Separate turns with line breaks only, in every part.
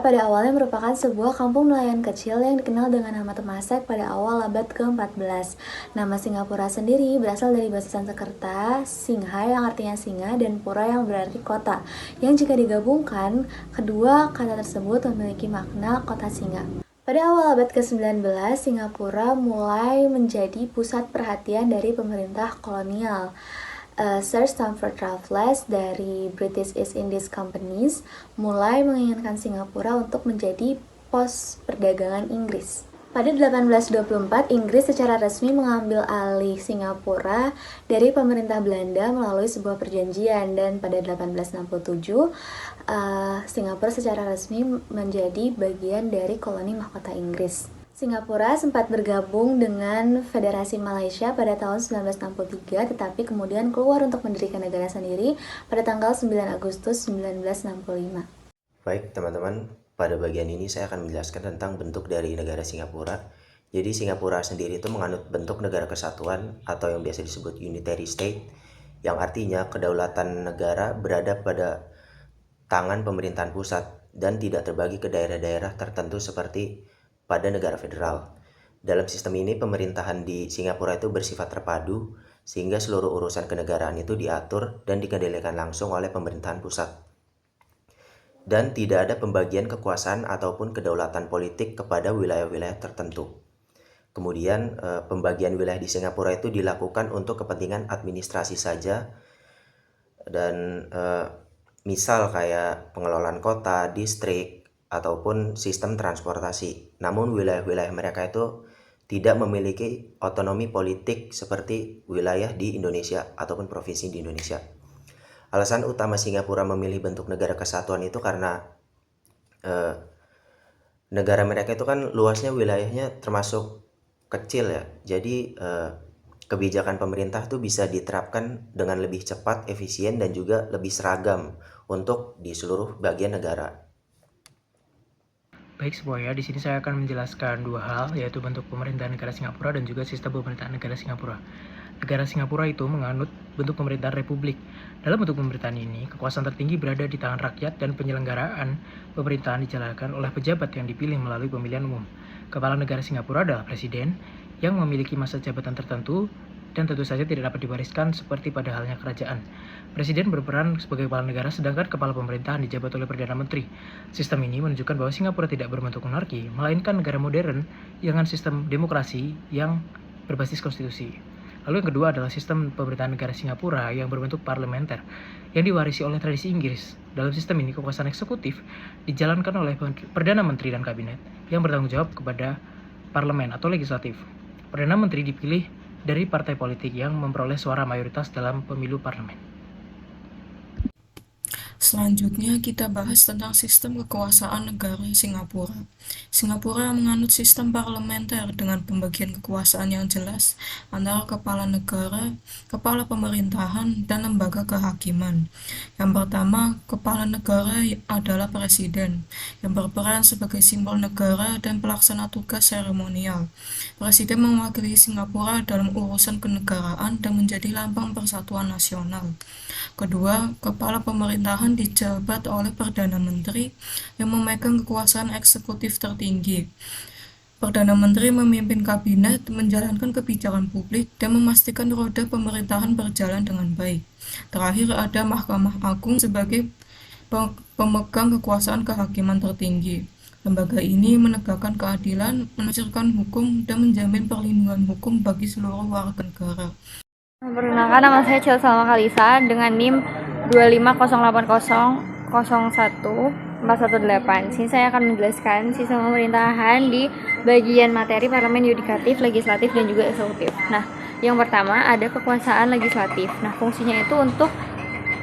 pada awalnya merupakan sebuah kampung nelayan kecil yang dikenal dengan nama Temasek pada awal abad ke-14. Nama Singapura sendiri berasal dari bahasa Sanskerta, Singha yang artinya singa dan pura yang berarti kota, yang jika digabungkan, kedua kata tersebut memiliki makna kota singa. Pada awal abad ke-19, Singapura mulai menjadi pusat perhatian dari pemerintah kolonial. Sir Stamford Raffles dari British East Indies Companies mulai menginginkan Singapura untuk menjadi pos perdagangan Inggris. Pada 1824, Inggris secara resmi mengambil alih Singapura dari pemerintah Belanda melalui sebuah perjanjian, dan pada 1867, Singapura secara resmi menjadi bagian dari koloni mahkota Inggris. Singapura sempat bergabung dengan Federasi Malaysia pada tahun 1963, tetapi kemudian keluar untuk mendirikan negara sendiri pada tanggal 9 Agustus 1965.
Baik teman-teman, pada bagian ini saya akan menjelaskan tentang bentuk dari negara Singapura. Jadi Singapura sendiri itu menganut bentuk negara kesatuan atau yang biasa disebut unitary state, yang artinya kedaulatan negara berada pada tangan pemerintahan pusat dan tidak terbagi ke daerah-daerah tertentu seperti pada negara federal. Dalam sistem ini, pemerintahan di Singapura itu bersifat terpadu, sehingga seluruh urusan kenegaraan itu diatur dan dikendalikan langsung oleh pemerintahan pusat. Dan tidak ada pembagian kekuasaan ataupun kedaulatan politik kepada wilayah-wilayah tertentu. Kemudian, pembagian wilayah di Singapura itu dilakukan untuk kepentingan administrasi saja, dan misal kayak pengelolaan kota, distrik, ataupun sistem transportasi. Namun wilayah-wilayah mereka itu tidak memiliki otonomi politik seperti wilayah di Indonesia ataupun provinsi di Indonesia. Alasan utama Singapura memilih bentuk negara kesatuan itu karena negara mereka itu kan luasnya, wilayahnya termasuk kecil ya. Jadi kebijakan pemerintah itu bisa diterapkan dengan lebih cepat, efisien, dan juga lebih seragam untuk di seluruh bagian negara.
Baik semuanya, di sini saya akan menjelaskan dua hal, yaitu bentuk pemerintahan negara Singapura dan juga sistem pemerintahan negara Singapura. Negara Singapura itu menganut bentuk pemerintahan republik. Dalam bentuk pemerintahan ini, kekuasaan tertinggi berada di tangan rakyat dan penyelenggaraan pemerintahan dijalankan oleh pejabat yang dipilih melalui pemilihan umum. Kepala negara Singapura adalah presiden yang memiliki masa jabatan tertentu dan tentu saja tidak dapat diwariskan seperti pada halnya kerajaan. Presiden berperan sebagai kepala negara, sedangkan kepala pemerintahan dijabat oleh Perdana Menteri. Sistem ini menunjukkan bahwa Singapura tidak berbentuk monarki, melainkan negara modern dengan sistem demokrasi yang berbasis konstitusi. Lalu yang kedua adalah sistem pemerintahan negara Singapura yang berbentuk parlementer, yang diwarisi oleh tradisi Inggris. Dalam sistem ini, kekuasaan eksekutif dijalankan oleh Perdana Menteri dan Kabinet yang bertanggung jawab kepada parlemen atau legislatif. Perdana Menteri dipilih dari partai politik yang memperoleh suara mayoritas dalam pemilu parlemen.
Selanjutnya kita bahas tentang sistem kekuasaan negara Singapura. Singapura menganut sistem parlementer dengan pembagian kekuasaan yang jelas antara kepala negara, kepala pemerintahan, dan lembaga kehakiman. Yang pertama, kepala negara adalah presiden, yang berperan sebagai simbol negara dan pelaksana tugas seremonial. Presiden mewakili Singapura dalam urusan kenegaraan dan menjadi lambang persatuan nasional. Kedua, kepala pemerintahan dijabat oleh Perdana Menteri yang memegang kekuasaan eksekutif tertinggi. Perdana Menteri memimpin kabinet, menjalankan kebijakan publik, dan memastikan roda pemerintahan berjalan dengan baik. Terakhir ada Mahkamah Agung sebagai pemegang kekuasaan kehakiman tertinggi. Lembaga ini menegakkan keadilan, menafsirkan hukum, dan menjamin perlindungan hukum bagi seluruh warga negara.
Perkenalkan, nama saya Chelsea Salma Kalisa dengan NIM 25080014118. Sini saya akan menjelaskan sistem pemerintahan di bagian materi parlemen, yudikatif, legislatif, dan juga eksekutif. Nah, yang pertama ada kekuasaan legislatif. Nah, fungsinya itu untuk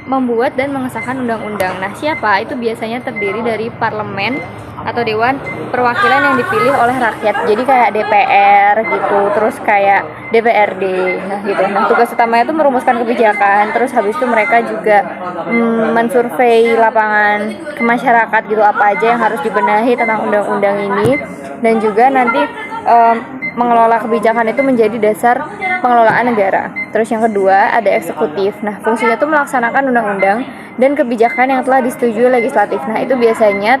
membuat dan mengesahkan undang-undang. Nah, siapa? Itu biasanya terdiri dari parlemen atau dewan perwakilan yang dipilih oleh rakyat. Jadi kayak DPR gitu, terus kayak DPRD. Nah, gitu. Nah, tugas utamanya itu merumuskan kebijakan. Terus habis itu mereka juga mensurvei lapangan ke masyarakat gitu, apa aja yang harus dibenahi tentang undang-undang ini, dan juga nanti mengelola kebijakan itu menjadi dasar pengelolaan negara. Terus yang kedua ada eksekutif. Nah, fungsinya tuh melaksanakan undang-undang dan kebijakan yang telah disetujui legislatif. Nah, itu biasanya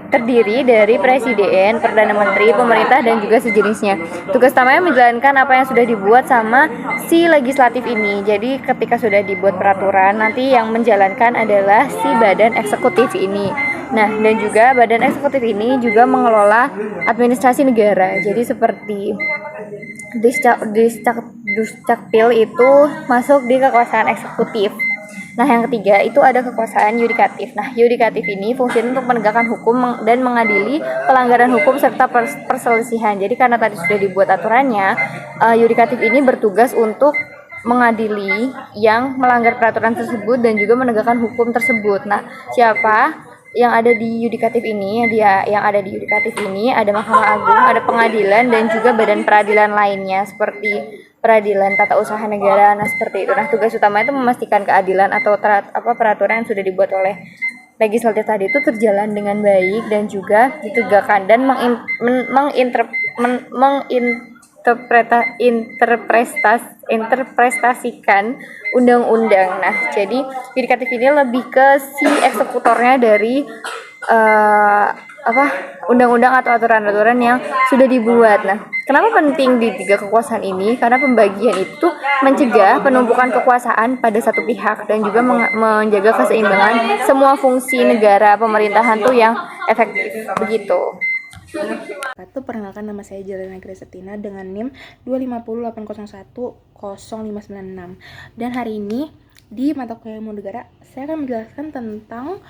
terdiri dari presiden, perdana menteri, pemerintah dan juga sejenisnya. Tugas utamanya menjalankan apa yang sudah dibuat sama si legislatif ini. Jadi ketika sudah dibuat peraturan, nanti yang menjalankan adalah si badan eksekutif ini. Nah, dan juga badan eksekutif ini juga mengelola administrasi negara. Jadi seperti Duscapil itu masuk di kekuasaan eksekutif. Nah, yang ketiga itu ada kekuasaan yudikatif. Nah, yudikatif ini fungsinya untuk menegakkan hukum dan mengadili pelanggaran hukum serta perselisihan. Jadi karena tadi sudah dibuat aturannya, yudikatif ini bertugas untuk mengadili yang melanggar peraturan tersebut dan juga menegakkan hukum tersebut. Nah, siapa yang ada di yudikatif ini? Yang ada di yudikatif ini ada Mahkamah Agung, ada pengadilan dan juga badan peradilan lainnya seperti peradilan tata usaha negara. Nah, seperti itu. Nah, tugas utamanya itu memastikan keadilan atau peraturan yang sudah dibuat oleh legislatif tadi itu terjalan dengan baik dan juga ditegakkan dan interpretasikan undang-undang. Nah, jadi yudikatif ini lebih ke si eksekutornya dari undang-undang atau aturan-aturan yang sudah dibuat. Nah, kenapa penting di tiga kekuasaan ini? Karena pembagian itu mencegah penumpukan kekuasaan pada satu pihak dan juga menjaga keseimbangan semua fungsi negara pemerintahan tuh yang efektif begitu.
Perkenalkan, nama saya Jelena Gracetina dengan NIM 25080105996. Dan hari ini di mata kuliah ilmu negara saya akan menjelaskan tentang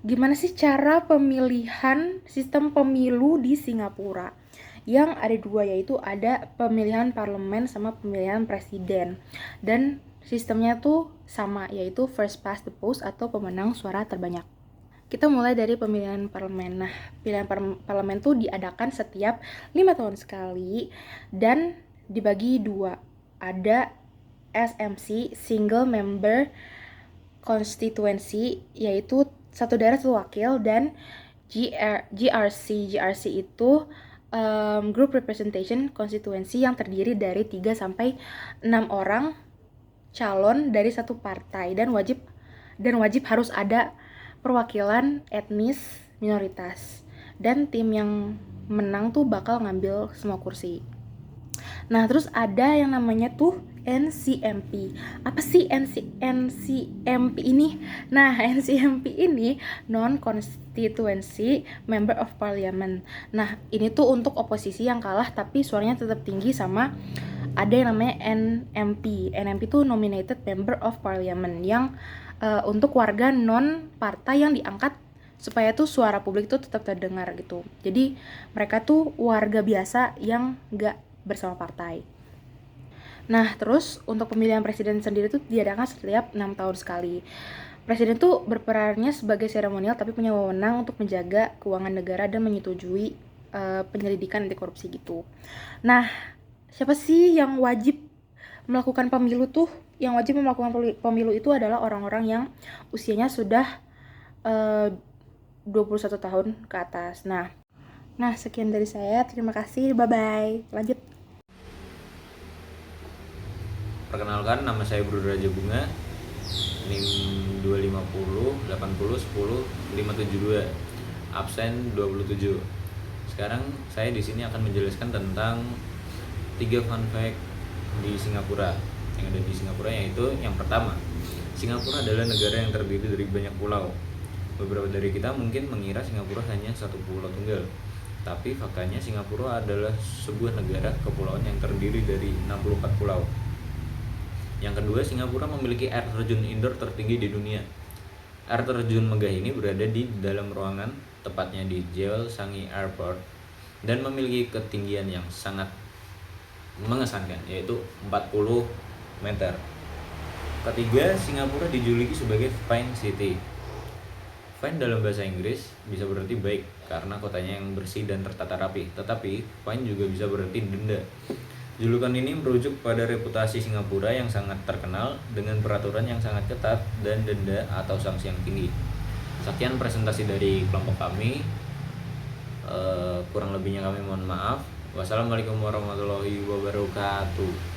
gimana sih cara pemilihan sistem pemilu di Singapura. Yang ada dua, yaitu ada pemilihan parlemen sama pemilihan presiden. Dan sistemnya tuh sama, yaitu first past the post atau pemenang suara terbanyak. Kita mulai dari pemilihan parlemen. Nah, pilihan parlemen tuh diadakan setiap 5 tahun sekali dan dibagi dua. Ada SMC, Single Member Constituency, yaitu satu daerah satu wakil, dan GRC. GRC itu Group Representation Constituency yang terdiri dari 3-6 orang calon dari satu partai dan wajib harus ada perwakilan etnis minoritas, dan tim yang menang tuh bakal ngambil semua kursi. Nah, terus ada yang namanya tuh NCMP. Apa sih NCMP ini? Nah, NCMP ini Non-Constituency Member of Parliament. Nah, ini tuh untuk oposisi yang kalah tapi suaranya tetap tinggi, sama ada yang namanya NMP. NMP itu Nominated Member of Parliament, yang untuk warga non partai yang diangkat supaya tuh suara publik tuh tetap terdengar gitu. Jadi mereka tuh warga biasa yang gak bersama partai. Nah, terus untuk pemilihan presiden sendiri tuh diadakan setiap 6 tahun sekali. Presiden tuh berperannya sebagai seremonial tapi punya wewenang untuk menjaga keuangan negara dan menyetujui penyelidikan anti korupsi gitu. Nah, siapa sih yang wajib melakukan pemilu tuh? Yang wajib melakukan pemilu itu adalah orang-orang yang usianya sudah 21 tahun ke atas. Nah, sekian dari saya. Terima kasih. Bye-bye. Lanjut.
Perkenalkan, nama saya Bro Raja Bunga, NIM 250 80 10 572, absen 27. Sekarang saya di sini akan menjelaskan tentang 3 fun fact di Singapura. Yang ada di Singapura, yaitu yang pertama, Singapura adalah negara yang terdiri dari banyak pulau. Beberapa dari kita mungkin mengira Singapura hanya satu pulau tunggal, tapi faktanya Singapura adalah sebuah negara kepulauan yang terdiri dari 64 pulau. Yang kedua, Singapura memiliki air terjun indoor tertinggi di dunia. Air terjun megah ini berada di dalam ruangan, tepatnya di Jewel Changi Airport, dan memiliki ketinggian yang sangat mengesankan, yaitu 40 meter. Ketiga, Singapura dijuluki sebagai Fine City. Fine dalam bahasa Inggris bisa berarti baik karena kotanya yang bersih dan tertata rapi, tetapi fine juga bisa berarti denda. Julukan ini merujuk pada reputasi Singapura yang sangat terkenal dengan peraturan yang sangat ketat dan denda atau sanksi yang tinggi. Sekian presentasi dari kelompok kami. Kurang lebihnya kami mohon maaf. Wassalamualaikum warahmatullahi wabarakatuh.